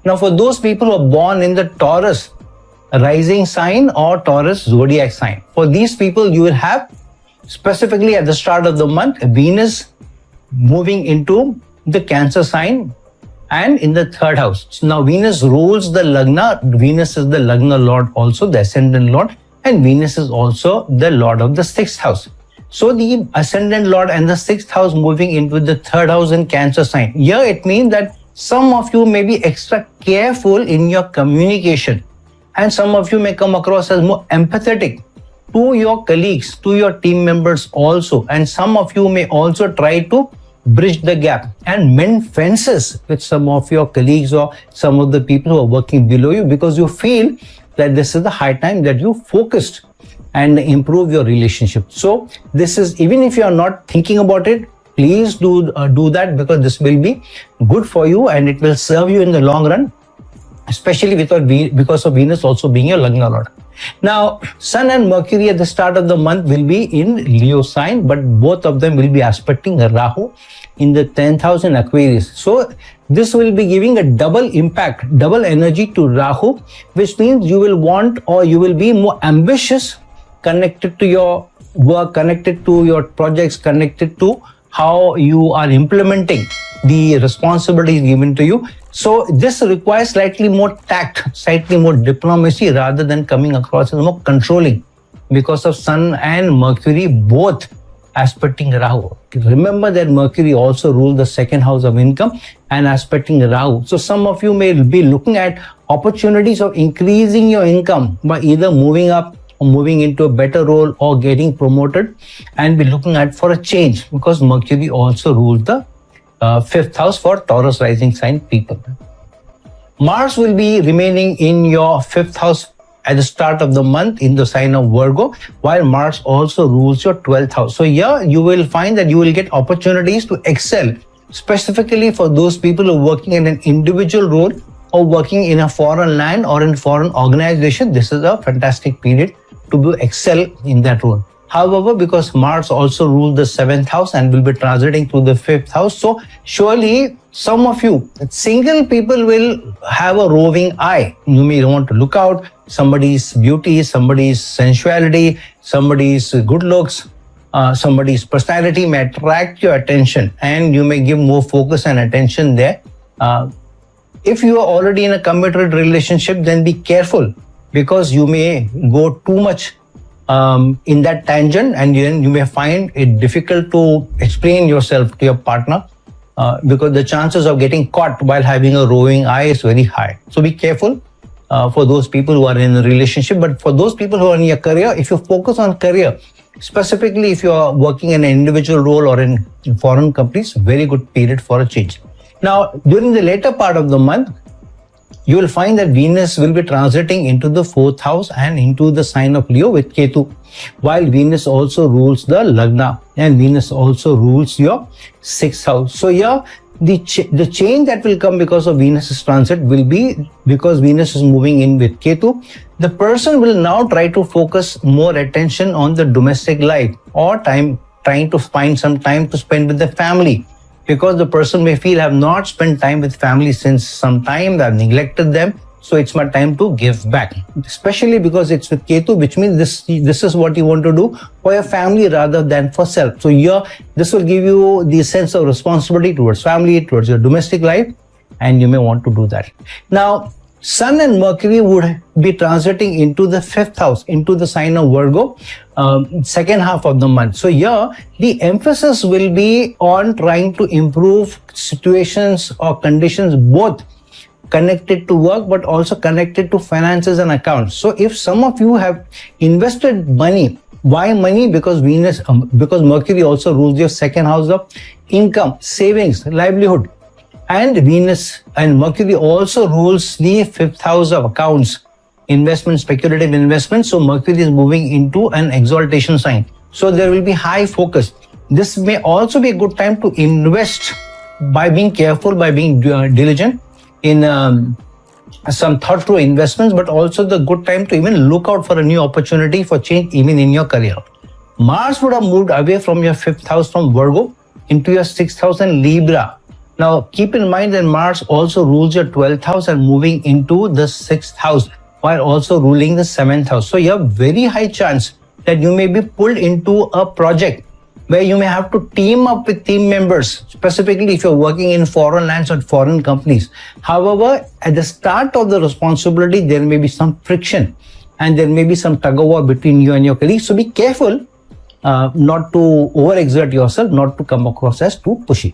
Now, for those people who are born in the Taurus rising sign or Taurus zodiac sign, for these people, you will have specifically at the start of the month, Venus moving into the Cancer sign and in the third house. So now Venus rules the Lagna. Venus is the Lagna Lord, also the ascendant Lord, and Venus is also the Lord of the sixth house. So the ascendant Lord and the sixth house moving into the third house in Cancer sign. Here it means that some of you may be extra careful in your communication, and some of you may come across as more empathetic to your colleagues, to your team members also, and some of you may also try to bridge the gap and mend fences with some of your colleagues or some of the people who are working below you, because you feel that this is the high time that you focused and improve your relationship. So this is, even if you are not thinking about it, please do that, because this will be good for you and it will serve you in the long run, especially because of Venus also being your Lagna Lord. Now, Sun and Mercury at the start of the month will be in Leo sign, but both of them will be aspecting Rahu in the 10th house in Aquarius. So this will be giving a double impact, double energy to Rahu, which means you will want, or you will be more ambitious, connected to your work, connected to your projects, connected to how you are implementing the responsibilities given to you. So this requires slightly more tact, slightly more diplomacy, rather than coming across as more controlling, because of Sun and Mercury both aspecting Rahu. Remember that Mercury also rules the second house of income and aspecting Rahu. So some of you may be looking at opportunities of increasing your income by either moving up or moving into a better role or getting promoted, and be looking at for a change, because Mercury also rules the fifth house for Taurus rising sign people. Mars will be remaining in your fifth house at the start of the month in the sign of Virgo, while Mars also rules your 12th house. So here you will find that you will get opportunities to excel, specifically for those people who are working in an individual role or working in a foreign land or in foreign organization. This is a fantastic period to excel in that role. However, because Mars also rules the 7th house and will be transiting through the 5th house, so surely some of you, single people, will have a roving eye. You may want to look out somebody's beauty, somebody's sensuality, somebody's good looks, somebody's personality may attract your attention, and you may give more focus and attention there. If you are already in a committed relationship, then be careful, because you may go too much in that tangent, and then you may find it difficult to explain yourself to your partner, because the chances of getting caught while having a roving eye is very high. So be careful for those people who are in a relationship. But for those people who are in your career, if you focus on career, specifically if you are working in an individual role or in foreign companies, very good period for a change. Now, during the later part of the month, you will find that Venus will be transiting into the 4th house and into the sign of Leo with Ketu, while Venus also rules the Lagna and Venus also rules your 6th house. So here, the change that will come because of Venus's transit will be because Venus is moving in with Ketu. The person will now try to focus more attention on the domestic life, or trying to find some time to spend with the family, because the person may feel, I have not spent time with family since some time, I have neglected them, so it's my time to give back. Especially because it's with Ketu, which means this is what you want to do for your family rather than for self. So here, this will give you the sense of responsibility towards family, towards your domestic life, and you may want to do that. Now, Sun and Mercury would be transiting into the 5th house, into the sign of Virgo, second half of the month. So here, the emphasis will be on trying to improve situations or conditions, both connected to work, but also connected to finances and accounts. So if some of you have invested money, why money? Because Mercury also rules your second house of income, savings, livelihood. And Venus and Mercury also rules the 5th house of accounts, investment, speculative investment. So Mercury is moving into an exaltation sign. So there will be high focus. This may also be a good time to invest by being careful, by being diligent in some thought-through investments, but also the good time to even look out for a new opportunity for change even in your career. Mars would have moved away from your 5th house from Virgo into your 6th house and Libra. Now, keep in mind that Mars also rules your 12th house and moving into the 6th house while also ruling the 7th house. So you have very high chance that you may be pulled into a project where you may have to team up with team members, specifically if you're working in foreign lands or foreign companies. However, at the start of the responsibility, there may be some friction and there may be some tug of war between you and your colleagues. So be careful not to overexert yourself, not to come across as too pushy.